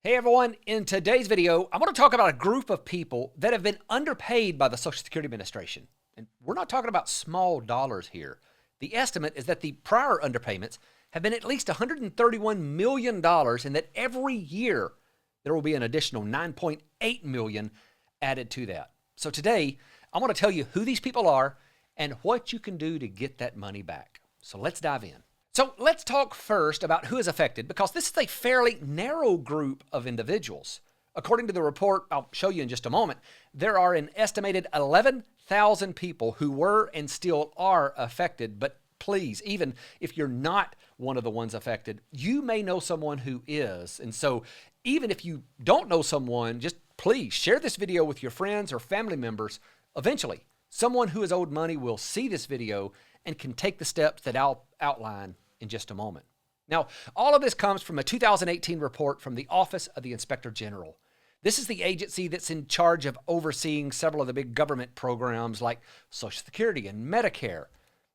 Hey everyone, in today's video, I want to talk about a group of people that have been underpaid by the Social Security Administration. And we're not talking about small dollars here. The estimate is that the prior underpayments have been at least $131 million and that every year there will be an additional $9.8 million added to that. So today, I want to tell you who these people are and what you can do to get that money back. So let's dive in. So let's talk first about who is affected, because this is a fairly narrow group of individuals. According to the report I'll show you in just a moment, there are an estimated 11,000 people who were and still are affected. But please, even if you're not one of the ones affected, you may know someone who is. And so even if you don't know someone, just please share this video with your friends or family members. Eventually, someone who is owed money will see this video and can take the steps that I'll outline in just a moment. Now, all of this comes from a 2018 report from the Office of the Inspector General. This is the agency that's in charge of overseeing several of the big government programs like Social Security and Medicare.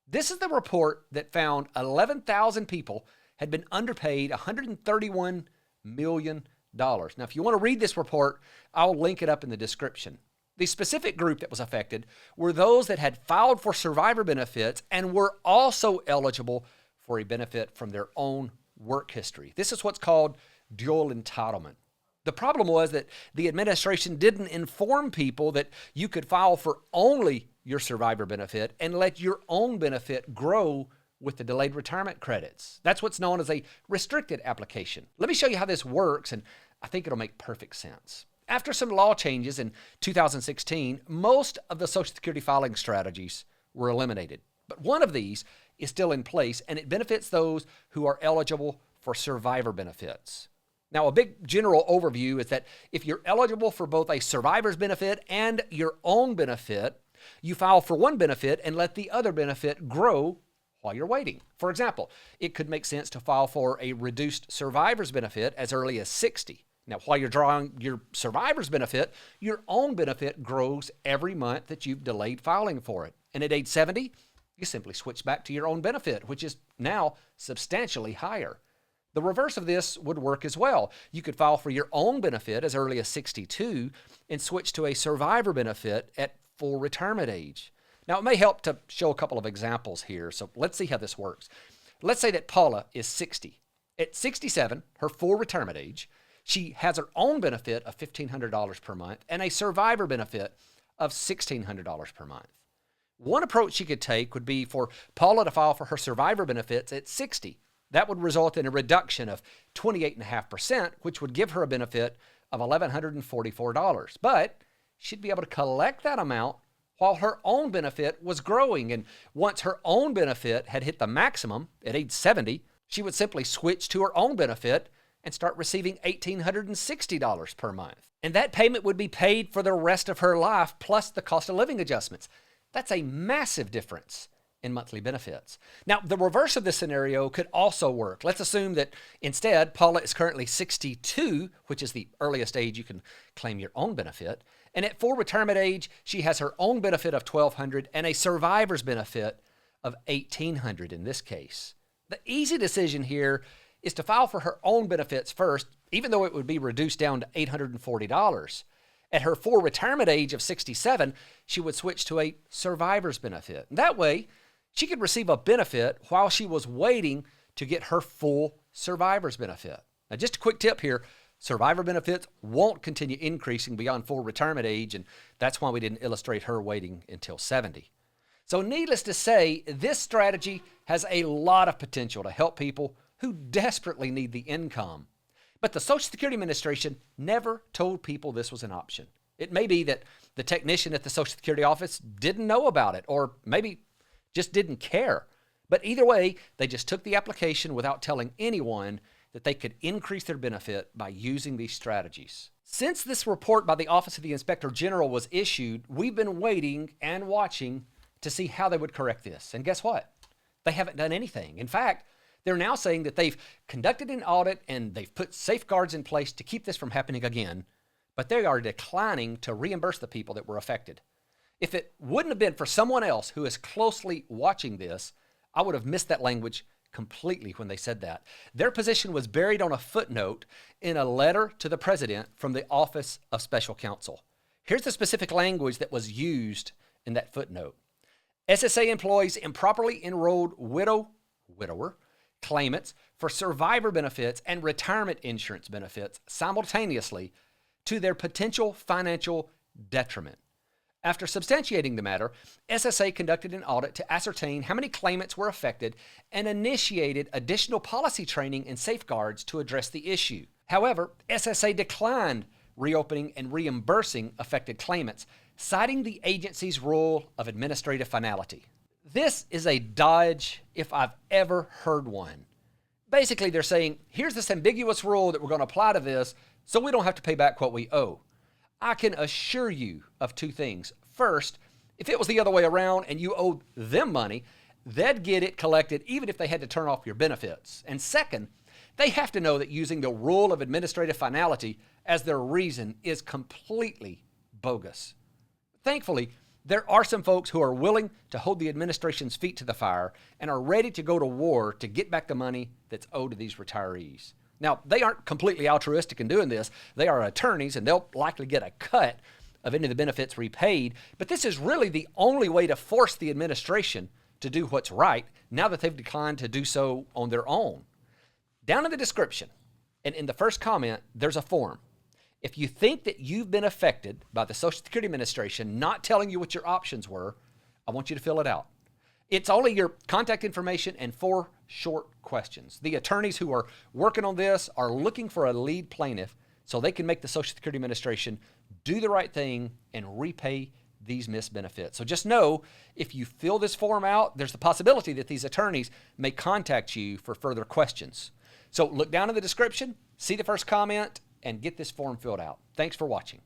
This is the report that found 11,000 people had been underpaid $131 million. Now, if you want to read this report, I'll link it up in the description. The specific group that was affected were those that had filed for survivor benefits and were also eligible for a benefit from their own work history. This is what's called dual entitlement. The problem was that the administration didn't inform people that you could file for only your survivor benefit and let your own benefit grow with the delayed retirement credits. That's what's known as a restricted application. Let me show you how this works, and I think it'll make perfect sense. After some law changes in 2016, most of the Social Security filing strategies were eliminated. But one of these is still in place, and it benefits those who are eligible for survivor benefits. Now, a big general overview is that if you're eligible for both a survivor's benefit and your own benefit, you file for one benefit and let the other benefit grow while you're waiting. For example, it could make sense to file for a reduced survivor's benefit as early as 60. Now, while you're drawing your survivor's benefit, your own benefit grows every month that you've delayed filing for it. And at age 70, you simply switch back to your own benefit, which is now substantially higher. The reverse of this would work as well. You could file for your own benefit as early as 62 and switch to a survivor benefit at full retirement age. Now, it may help to show a couple of examples here, so let's see how this works. Let's say that Paula is 60. At 67, her full retirement age, she has her own benefit of $1,500 per month and a survivor benefit of $1,600 per month. One approach she could take would be for Paula to file for her survivor benefits at 60. That would result in a reduction of 28.5%, which would give her a benefit of $1,144. But she'd be able to collect that amount while her own benefit was growing. And once her own benefit had hit the maximum at age 70, she would simply switch to her own benefit and start receiving $1,860 per month. And that payment would be paid for the rest of her life, plus the cost of living adjustments. That's a massive difference in monthly benefits. Now, the reverse of this scenario could also work. Let's assume that instead, Paula is currently 62, which is the earliest age you can claim your own benefit. And at full retirement age, she has her own benefit of $1,200 and a survivor's benefit of $1,800 in this case. The easy decision here is to file for her own benefits first, even though it would be reduced down to $840. At her full retirement age of 67, she would switch to a survivor's benefit. That way, she could receive a benefit while she was waiting to get her full survivor's benefit. Now, just a quick tip here, survivor benefits won't continue increasing beyond full retirement age, and that's why we didn't illustrate her waiting until 70. So needless to say, this strategy has a lot of potential to help people who desperately need the income. But the Social Security Administration never told people this was an option. It may be that the technician at the Social Security office didn't know about it, or maybe just didn't care. But either way, they just took the application without telling anyone that they could increase their benefit by using these strategies. Since this report by the Office of the Inspector General was issued, we've been waiting and watching to see how they would correct this. And guess what? They haven't done anything. In fact, they're now saying that they've conducted an audit and they've put safeguards in place to keep this from happening again, but they are declining to reimburse the people that were affected. If it wouldn't have been for someone else who is closely watching this, I would have missed that language completely when they said that. Their position was buried on a footnote in a letter to the president from the Office of Special Counsel. Here's the specific language that was used in that footnote. SSA employs improperly enrolled widower claimants for survivor benefits and retirement insurance benefits simultaneously to their potential financial detriment. After substantiating the matter, SSA conducted an audit to ascertain how many claimants were affected and initiated additional policy training and safeguards to address the issue. However, SSA declined reopening and reimbursing affected claimants, citing the agency's rule of administrative finality. This is a dodge if I've ever heard one. Basically, they're saying, here's this ambiguous rule that we're going to apply to this so we don't have to pay back what we owe. I can assure you of two things. First, if it was the other way around and you owed them money, they'd get it collected even if they had to turn off your benefits. And second, they have to know that using the rule of administrative finality as their reason is completely bogus. Thankfully, there are some folks who are willing to hold the administration's feet to the fire and are ready to go to war to get back the money that's owed to these retirees. Now, they aren't completely altruistic in doing this. They are attorneys, and they'll likely get a cut of any of the benefits repaid. But this is really the only way to force the administration to do what's right now that they've declined to do so on their own. Down in the description and in the first comment, there's a form. If you think that you've been affected by the Social Security Administration not telling you what your options were, I want you to fill it out. It's only your contact information and 4 short questions. The attorneys who are working on this are looking for a lead plaintiff so they can make the Social Security Administration do the right thing and repay these missed benefits. So just know, if you fill this form out, there's the possibility that these attorneys may contact you for further questions. So look down in the description, see the first comment, and get this form filled out. Thanks for watching.